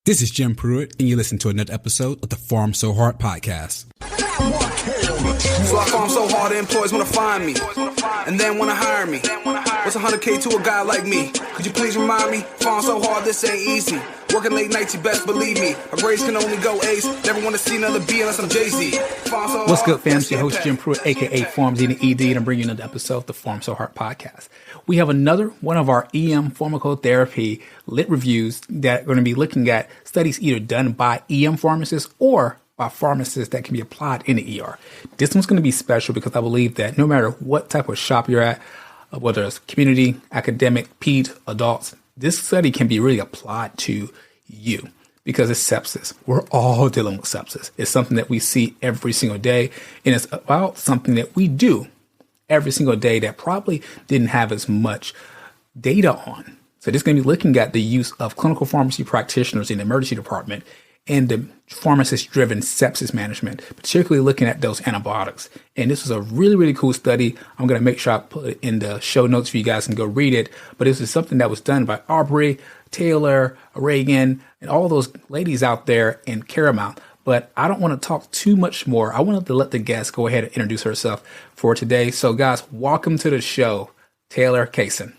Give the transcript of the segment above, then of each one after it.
This is Jim Pruitt, and you listen to another episode of the Pharm So Hard podcast. So I farm so hard, the employees want to find me, and then want to hire me. What's 100K to a guy like me? Could you please remind me? Farm so hard, this ain't easy. Working late nights, you best believe me. My grades can only go ace. Never want to see another B unless I'm Jay-Z. What's good, fam? It's your host, Jim Pruitt, a.k.a. Pharm Z and ED, and I'm bringing you another episode of the Pharm So Hard podcast. We have another one of our EM pharmacotherapy lit reviews that are going to be looking at studies either done by EM pharmacists or by pharmacists that can be applied in the ER. This one's going to be special because I believe that no matter what type of shop you're at, whether it's community, academic, peds, adults, this study can be really applied to you because it's sepsis. We're all dealing with sepsis. It's something that we see every single day, and it's about something that we do every single day that probably didn't have as much data on. So this is going to be looking at the use of clinical pharmacy practitioners in the emergency department and the pharmacist-driven sepsis management, particularly looking at those antibiotics. And this was a really, really cool study. I'm going to make sure I put it in the show notes for you guys and go read it. But this is something that was done by Aubrie, Taylor, Regan, and all those ladies out there in Caramount. But I don't want to talk too much more. I wanted to let the guest go ahead and introduce herself for today. So guys, welcome to the show, Taylor Cason.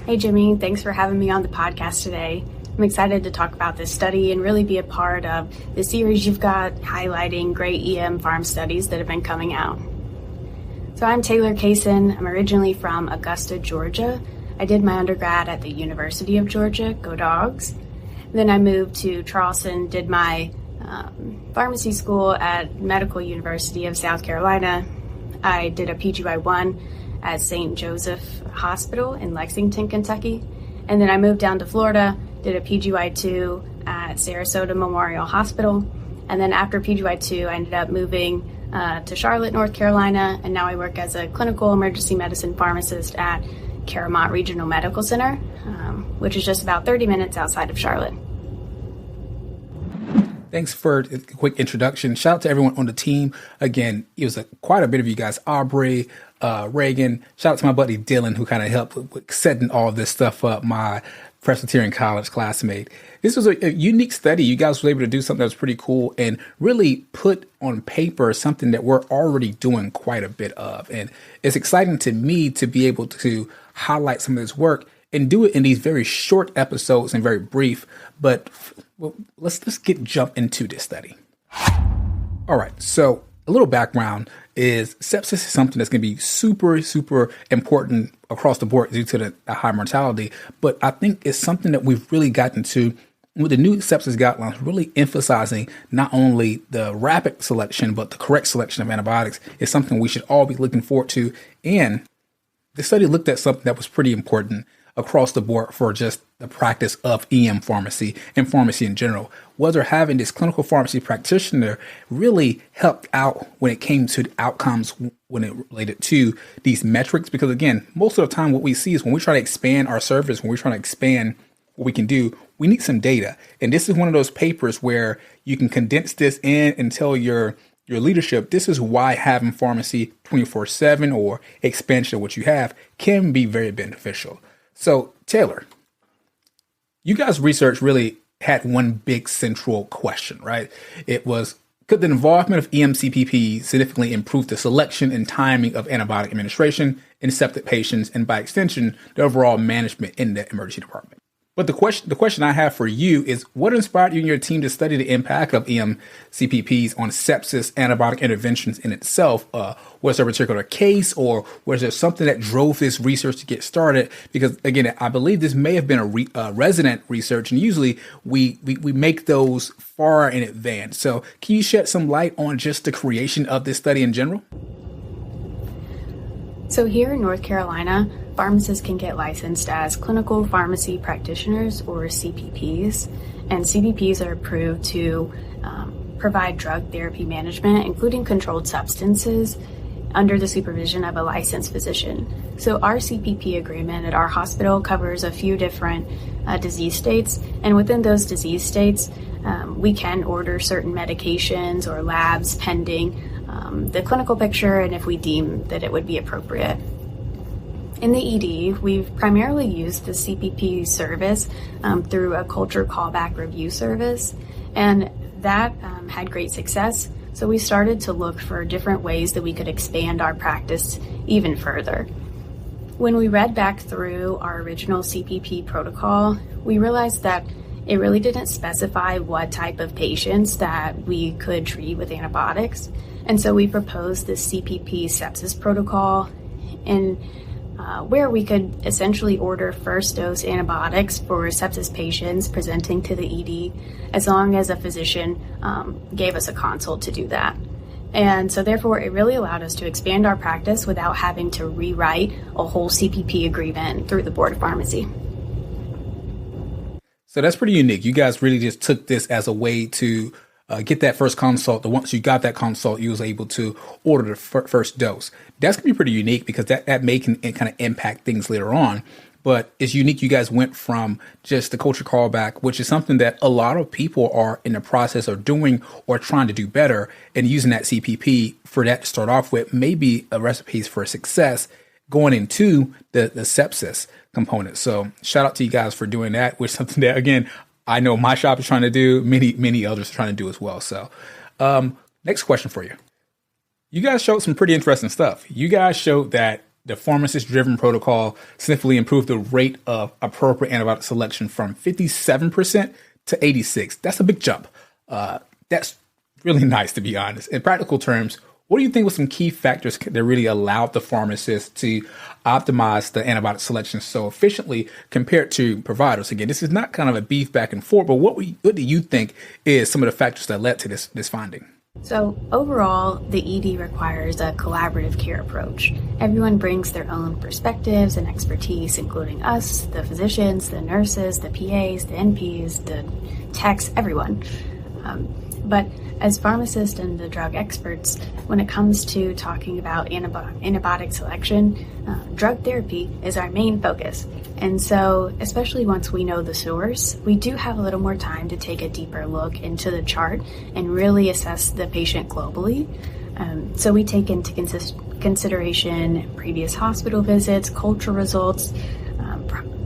Hey Jimmy, thanks for having me on the podcast today. I'm excited to talk about this study and really be a part of the series you've got highlighting great EM pharm studies that have been coming out. So I'm Taylor Cason. I'm originally from Augusta, Georgia. I did my undergrad at the University of Georgia, go Dogs. Then I moved to Charleston, did my pharmacy school at Medical University of South Carolina. I did a PGY1 at St. Joseph Hospital in Lexington, Kentucky. And then I moved down to Florida, did a PGY2 at Sarasota Memorial Hospital. And then after PGY2, I ended up moving to Charlotte, North Carolina. And now I work as a clinical emergency medicine pharmacist at Caramount Regional Medical Center, which is just about 30 minutes outside of Charlotte. Thanks for a quick introduction. Shout out to everyone on the team. Again, it was quite a bit of you guys. Aubrie, Regan. Shout out to my buddy Dylan, who kind of helped with setting all of this stuff up, my Presbyterian College classmate. This was a unique study. You guys were able to do something that was pretty cool and really put on paper something that we're already doing quite a bit of. And it's exciting to me to be able to highlight some of this work and do it in these very short episodes and very brief. But let's jump into this study. All right. So a little background is sepsis is something that's going to be super, super important across the board due to the high mortality. But I think it's something that we've really gotten to with the new sepsis guidelines, really emphasizing not only the rapid selection, but the correct selection of antibiotics is something we should all be looking forward to. And the study looked at something that was pretty important across the board for just the practice of EM pharmacy and pharmacy in general. Whether having this clinical pharmacy practitioner really helped out when it came to the outcomes when it related to these metrics. Because again, most of the time what we see is when we try to expand our service, when we're trying to expand what we can do, we need some data. And this is one of those papers where you can condense this in and tell your leadership, this is why having pharmacy 24/7 or expansion of what you have can be very beneficial. So Taylor, you guys' research really had one big central question, right? It was, could the involvement of EMCPPs significantly improve the selection and timing of antibiotic administration in septic patients and by extension, the overall management in the emergency department? But the question I have for you is, what inspired you and your team to study the impact of EMCPPs on sepsis antibiotic interventions in itself? Was there a particular case, or was there something that drove this research to get started? Because again, I believe this may have been a resident research, and usually we make those far in advance. So can you shed some light on just the creation of this study in general? So here in North Carolina, pharmacists can get licensed as clinical pharmacy practitioners, or CPPs, and CPPs are approved to provide drug therapy management, including controlled substances, under the supervision of a licensed physician. So our CPP agreement at our hospital covers a few different disease states, and within those disease states, we can order certain medications or labs pending the clinical picture and if we deem that it would be appropriate. In the ED, we've primarily used the CPP service through a culture callback review service, and that had great success. So we started to look for different ways that we could expand our practice even further. When we read back through our original CPP protocol, we realized that it really didn't specify what type of patients that we could treat with antibiotics. And so we proposed this CPP sepsis protocol, and where we could essentially order first dose antibiotics for sepsis patients presenting to the ED, as long as a physician gave us a consult to do that. And so therefore, it really allowed us to expand our practice without having to rewrite a whole CPP agreement through the Board of Pharmacy. So that's pretty unique. You guys really just took this as a way to get that first consult. Once you got that consult, you was able to order the first dose. That's going to be pretty unique because that may can kind of impact things later on. But it's unique. You guys went from just the culture callback, which is something that a lot of people are in the process of doing or trying to do better, and using that CPP for that to start off with may be a recipe for success going into the sepsis component. So shout out to you guys for doing that, which is something that, again, I know my shop is trying to do, many others are trying to do as well. So next question for you. You guys showed some pretty interesting stuff. You guys showed that the pharmacist-driven protocol significantly improved the rate of appropriate antibiotic selection from 57% to 86%. That's a big jump. That's really nice, to be honest. In practical terms, what do you think were some key factors that really allowed the pharmacist to optimize the antibiotic selection so efficiently compared to providers? Again, this is not kind of a beef back and forth, but what do you think is some of the factors that led to this finding? So overall, the ED requires a collaborative care approach. Everyone brings their own perspectives and expertise, including us, the physicians, the nurses, the PAs, the NPs, the techs, everyone. But as pharmacists and the drug experts, when it comes to talking about antibiotic selection, drug therapy is our main focus. And so, especially once we know the source, we do have a little more time to take a deeper look into the chart and really assess the patient globally. So we take into consideration previous hospital visits, culture results,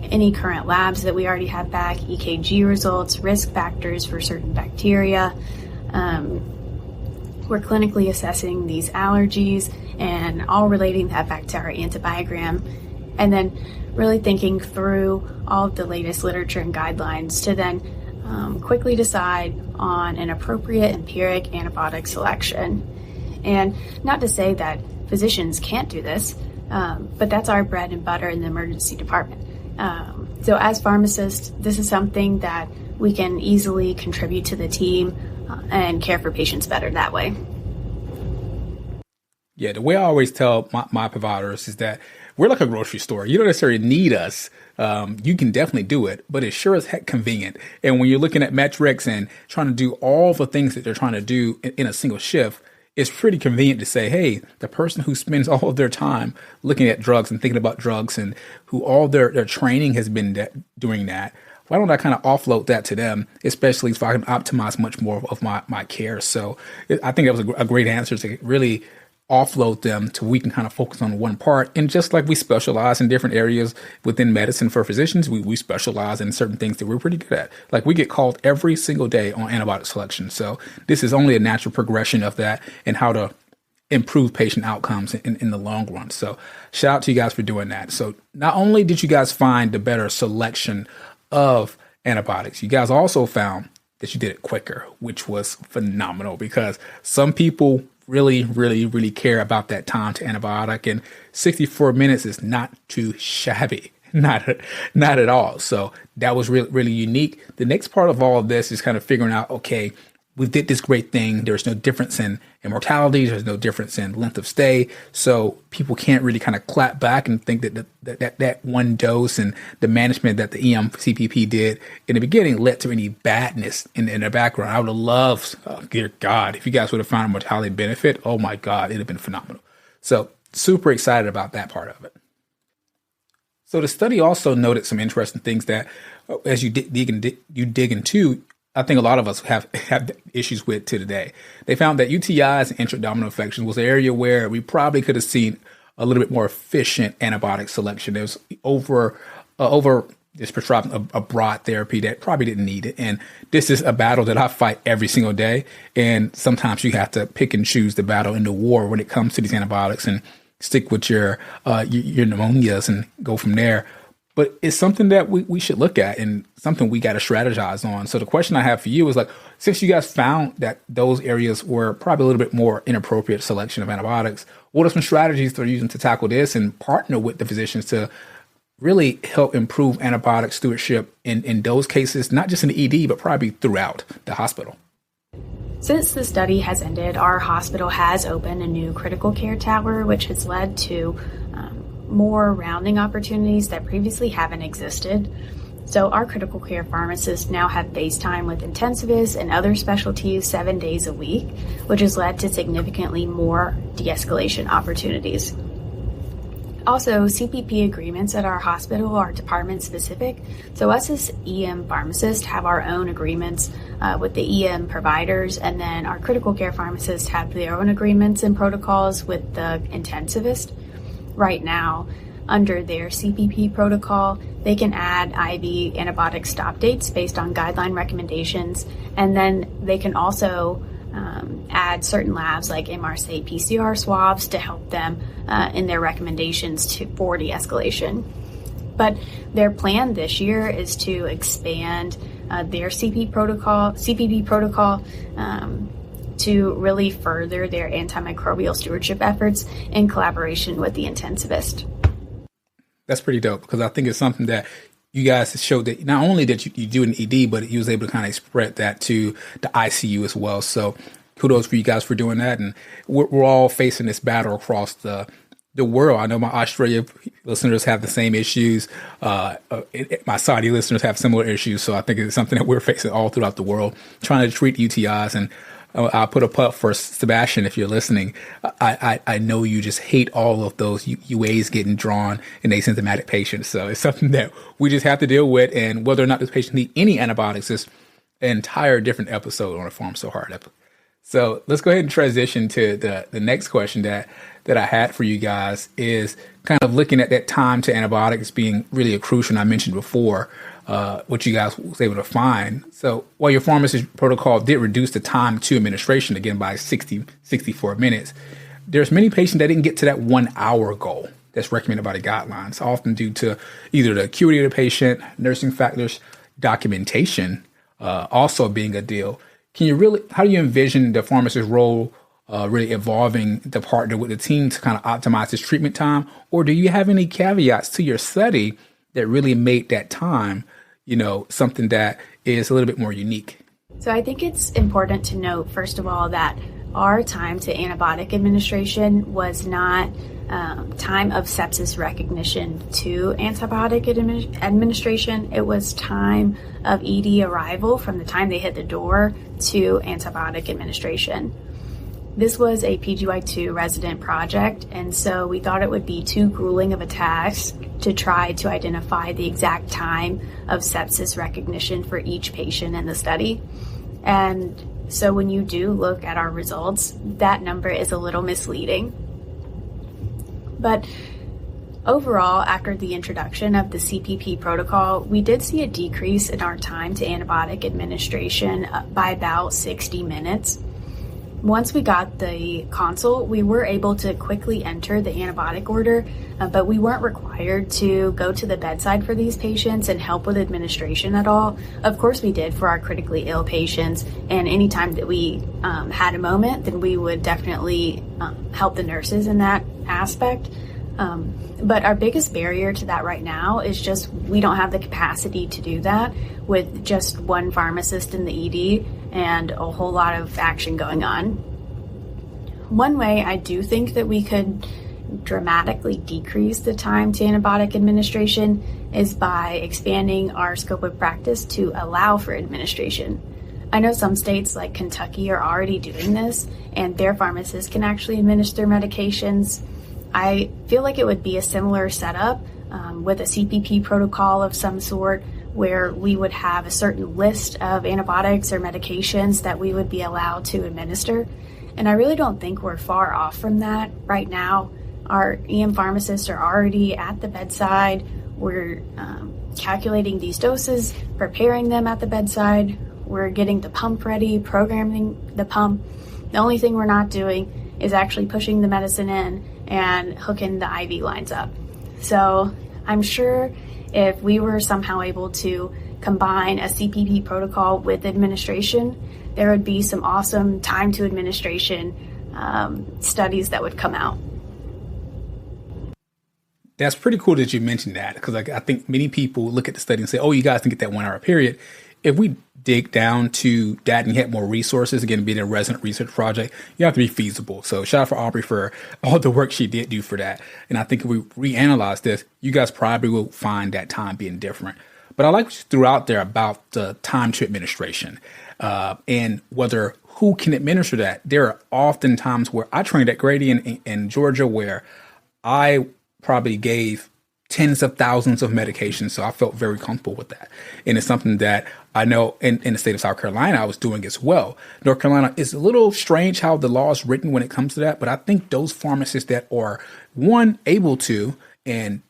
any current labs that we already have back, EKG results, risk factors for certain bacteria. We're clinically assessing these allergies and all relating that back to our antibiogram, and then really thinking through all of the latest literature and guidelines to then quickly decide on an appropriate empiric antibiotic selection. And not to say that physicians can't do this, but that's our bread and butter in the emergency department. So as pharmacists, this is something that we can easily contribute to the team and care for patients better that way. Yeah, the way I always tell my providers is that we're like a grocery store. You don't necessarily need us. You can definitely do it, but it's sure as heck convenient. And when you're looking at metrics and trying to do all the things that they're trying to do in a single shift, it's pretty convenient to say, hey, the person who spends all of their time looking at drugs and thinking about drugs and who all their training has been doing that, why don't I kind of offload that to them, especially so I can optimize much more of my care. So I think that was a great answer to really offload them to we can kind of focus on one part. And just like we specialize in different areas within medicine for physicians, we specialize in certain things that we're pretty good at. Like we get called every single day on antibiotic selection. So this is only a natural progression of that and how to improve patient outcomes in the long run. So shout out to you guys for doing that. So not only did you guys find the better selection of antibiotics, you guys also found that you did it quicker, which was phenomenal because some people really care about that time to antibiotic, and 64 minutes is not too shabby, not at all. So that was really unique. The next part of all of this is kind of figuring out, okay, we did this great thing. There's no difference in mortality. There's no difference in length of stay. So people can't really kind of clap back and think that one dose and the management that the EM CPP did in the beginning led to any badness in the background. I would have loved, dear God, if you guys would have found a mortality benefit. Oh my God, it'd have been phenomenal. So super excited about that part of it. So the study also noted some interesting things that as you dig into, I think a lot of us have issues with to today. They found that UTIs and intra-abdominal infections was an area where we probably could have seen a little bit more efficient antibiotic selection. There's over just prescribing a broad therapy that probably didn't need it. And this is a battle that I fight every single day. And sometimes you have to pick and choose the battle in the war when it comes to these antibiotics and stick with your pneumonias and go from there. But it's something that we should look at and something we got to strategize on. So the question I have for you is, like, since you guys found that those areas were probably a little bit more inappropriate selection of antibiotics, what are some strategies they're using to tackle this and partner with the physicians to really help improve antibiotic stewardship in those cases, not just in the ED, but probably throughout the hospital? Since the study has ended, our hospital has opened a new critical care tower, which has led to more rounding opportunities that previously haven't existed. So our critical care pharmacists now have face time with intensivists and other specialties 7 days a week, which has led to significantly more de-escalation opportunities. Also, CPP agreements at our hospital are department specific. So us as EM pharmacists have our own agreements with the EM providers, and then our critical care pharmacists have their own agreements and protocols with the intensivist. Right now, under their CPP protocol, they can add IV antibiotic stop dates based on guideline recommendations, and then they can also add certain labs like MRSA PCR swabs to help them in their recommendations for de-escalation. But their plan this year is to expand their CPP protocol to really further their antimicrobial stewardship efforts in collaboration with the intensivist. That's pretty dope, because I think it's something that you guys showed that not only that you do an ED, but you was able to kind of spread that to the ICU as well. So kudos for you guys for doing that. And we're all facing this battle across the world. I know my Australia listeners have the same issues. My Saudi listeners have similar issues. So I think it's something that we're facing all throughout the world, trying to treat UTIs. And I'll put a putt for Sebastian if you're listening. I know you just hate all of those UAs getting drawn in asymptomatic patients. So it's something that we just have to deal with. And whether or not this patient needs any antibiotics is an entire different episode on a Pharm So Hard episode. So let's go ahead and transition to the next question that I had for you guys, is kind of looking at that time to antibiotics being really a crucial. And I mentioned before what you guys was able to find. So while your pharmacist protocol did reduce the time to administration again by 64 minutes, there's many patients that didn't get to that 1 hour goal that's recommended by the guidelines, often due to either the acuity of the patient, nursing factors, documentation also being a deal. How do you envision the pharmacist's role really evolving to partner with the team to kind of optimize this treatment time? Or do you have any caveats to your study that really made that time, something that is a little bit more unique? So I think it's important to note, first of all, that our time to antibiotic administration was not time of sepsis recognition to antibiotic administration. It was time of ED arrival from the time they hit the door to antibiotic administration. This was a PGY2 resident project, and so we thought it would be too grueling of a task to try to identify the exact time of sepsis recognition for each patient in the study. And so when you do look at our results, that number is a little misleading. But overall, after the introduction of the CPP protocol, we did see a decrease in our time to antibiotic administration by about 60 minutes. Once we got the consult, we were able to quickly enter the antibiotic order, but we weren't required to go to the bedside for these patients and help with administration at all. Of course we did for our critically ill patients, and anytime that we had a moment, then we would definitely help the nurses in that aspect. But our biggest barrier to that right now is just we don't have the capacity to do that with just one pharmacist in the ED and a whole lot of action going on. One way I do think that we could dramatically decrease the time to antibiotic administration is by expanding our scope of practice to allow for administration. I know some states like Kentucky are already doing this, and their pharmacists can actually administer medications. I feel like it would be a similar setup with a CPP protocol of some sort, where we would have a certain list of antibiotics or medications that we would be allowed to administer. And I really don't think we're far off from that right now. Our EM pharmacists are already at the bedside. We're calculating these doses, preparing them at the bedside. We're getting the pump ready, programming the pump. The only thing we're not doing is actually pushing the medicine in and hooking the IV lines up. So I'm sure if we were somehow able to combine a CPP protocol with administration, there would be some awesome time to administration studies that would come out. That's pretty cool that you mentioned that, because I think many people look at the study and say, oh, you guys can get that 1 hour period. If we dig down to that and you have more resources, again, being a resident research project, you have to be feasible. So shout out for Aubrie for all the work she did do for that. And I think if we reanalyze this, you guys probably will find that time being different. But I like what you threw out there about the time to administration and whether who can administer that. There are often times where I trained at Grady in Georgia where I probably gave tens of thousands of medications. So I felt very comfortable with that. And it's something that I know in the state of South Carolina, I was doing as well. North Carolina is a little strange how the law is written when it comes to that. But I think those pharmacists that are, one, able to, and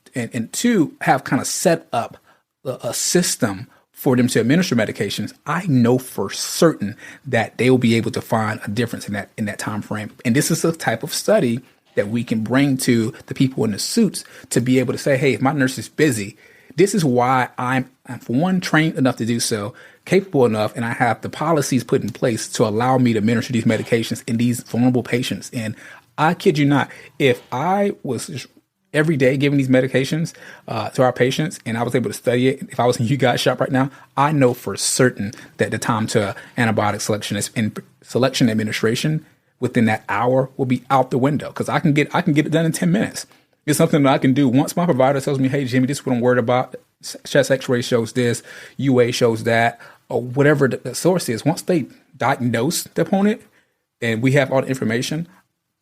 two, have kind of set up a system for them to administer medications, I know for certain that they will be able to find a difference in that time frame. And this is a type of study that we can bring to the people in the suits to be able to say, hey, if my nurse is busy, this is why I'm for one, trained enough to do so, capable enough, and I have the policies put in place to allow me to administer these medications in these vulnerable patients. And I kid you not, if I was every day giving these medications to our patients and I was able to study it, if I was in you guys' shop right now, I know for certain that the time to antibiotic selection administration within that hour will be out the window, because I can get it done in 10 minutes. It's something that I can do once my provider tells me, hey, Jimmy, this is what I'm worried about. Chest x-ray shows this, UA shows that, or whatever the source is. Once they diagnose the opponent and we have all the information,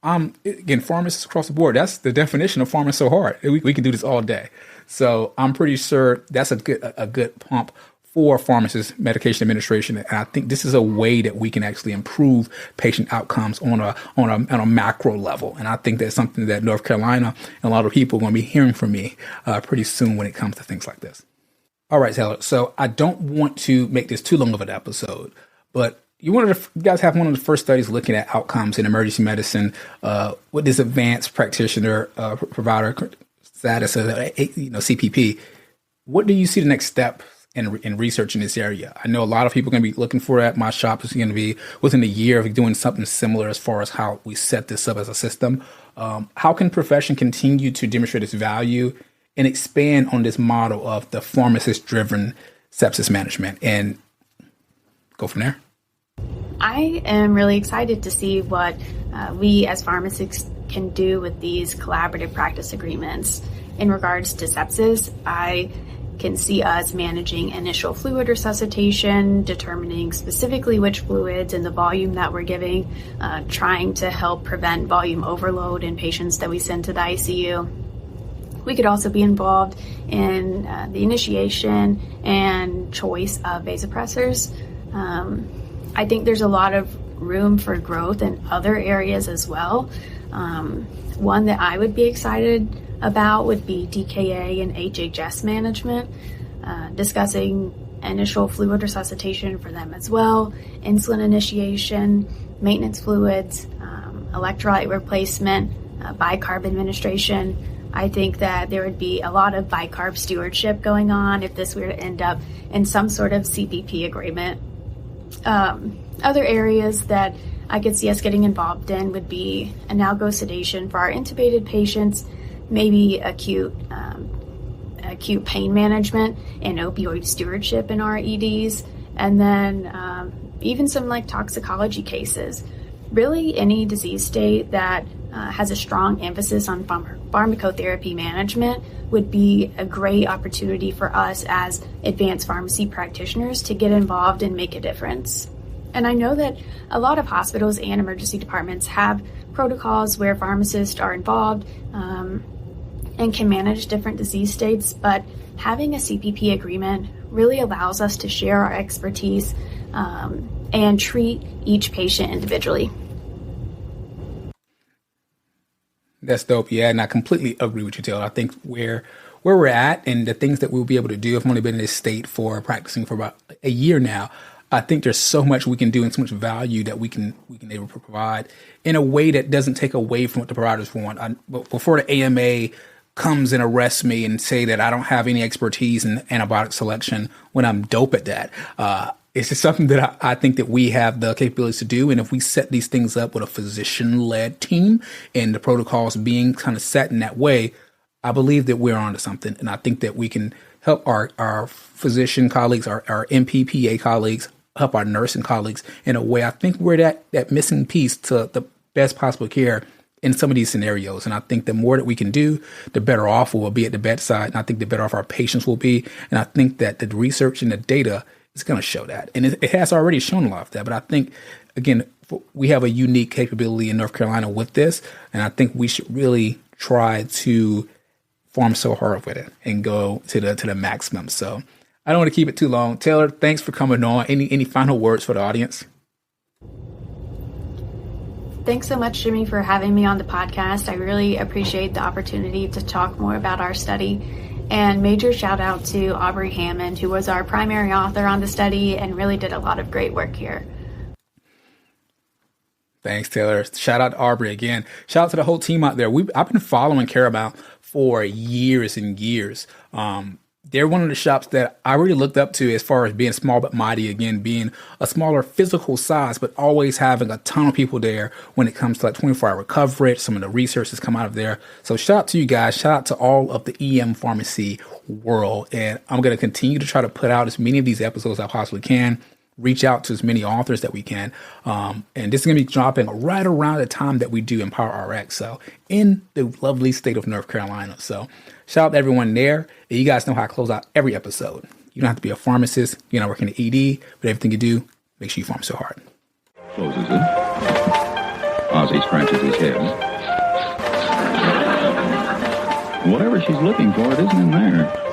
again, pharmacists across the board, that's the definition of Pharm So Hard. We can do this all day. So I'm pretty sure that's a good pump for pharmacists, medication administration. And I think this is a way that we can actually improve patient outcomes on a macro level. And I think that's something that North Carolina and a lot of people are going to be hearing from me pretty soon when it comes to things like this. All right, Taylor. So I don't want to make this too long of an episode, but you guys have one of the first studies looking at outcomes in emergency medicine with this advanced practitioner provider status of CPP. What do you see the next step in research in this area? I know a lot of people are going to be looking for that. My shop is going to be within a year of doing something similar as far as how we set this up as a system. How can profession continue to demonstrate its value and expand on this model of the pharmacist-driven sepsis management and go from there? I am really excited to see what we as pharmacists can do with these collaborative practice agreements. In regards to sepsis, I can see us managing initial fluid resuscitation, determining specifically which fluids and the volume that we're giving, trying to help prevent volume overload in patients that we send to the ICU. We could also be involved in the initiation and choice of vasopressors. I think there's a lot of room for growth in other areas as well. One that I would be excited about would be DKA and HHS management, discussing initial fluid resuscitation for them as well, insulin initiation, maintenance fluids, electrolyte replacement, bicarb administration. I think that there would be a lot of bicarb stewardship going on if this were to end up in some sort of CPP agreement. Other areas that I could see us getting involved in would be analgo sedation for our intubated patients, maybe acute pain management and opioid stewardship in our EDs, and then even some like toxicology cases. Really any disease state that has a strong emphasis on pharmacotherapy management would be a great opportunity for us as advanced pharmacy practitioners to get involved and make a difference. And I know that a lot of hospitals and emergency departments have protocols where pharmacists are involved and can manage different disease states, but having a CPP agreement really allows us to share our expertise and treat each patient individually. That's dope. Yeah, and I completely agree with you, Taylor. I think where we're at and the things that we'll be able to do. I've only been in this state for practicing for about a year now. I think there's so much we can do and so much value that we can able to provide in a way that doesn't take away from what the providers want. Before the AMA comes and arrests me and say that I don't have any expertise in antibiotic selection when I'm dope at that, it's just something that I think that we have the capabilities to do. And if we set these things up with a physician-led team and the protocols being kind of set in that way, I believe that we're onto something. And I think that we can help our physician colleagues, our MPPA colleagues, help our nursing colleagues in a way. I think we're that missing piece to the best possible care in some of these scenarios. And I think the more that we can do, the better off we'll be at the bedside. And I think the better off our patients will be. And I think that the research and the data is going to show that. And it has already shown a lot of that. But I think, again, we have a unique capability in North Carolina with this. And I think we should really try to farm so hard with it and go to the maximum. So I don't want to keep it too long. Taylor, thanks for coming on. Any final words for the audience? Thanks so much, Jimmy, for having me on the podcast. I really appreciate the opportunity to talk more about our study. And major shout out to Aubrie Hammond, who was our primary author on the study and really did a lot of great work here. Thanks, Taylor. Shout out to Aubrie again. Shout out to the whole team out there. I've been following Caramount for years and years. They're one of the shops that I really looked up to as far as being small but mighty, again, being a smaller physical size, but always having a ton of people there when it comes to like 24-hour coverage. Some of the research has come out of there. So shout out to you guys. Shout out to all of the EM pharmacy world. And I'm going to continue to try to put out as many of these episodes as I possibly can. Reach out to as many authors that we can. And this is going to be dropping right around the time that we do Empower RX. So in the lovely state of North Carolina. So shout out to everyone there. And you guys know how I close out every episode. You don't have to be a pharmacist. You're not working at ED, but everything you do, make sure you farm so hard. Closes it. Ozzy scratches his head. Whatever she's looking for, it isn't in there.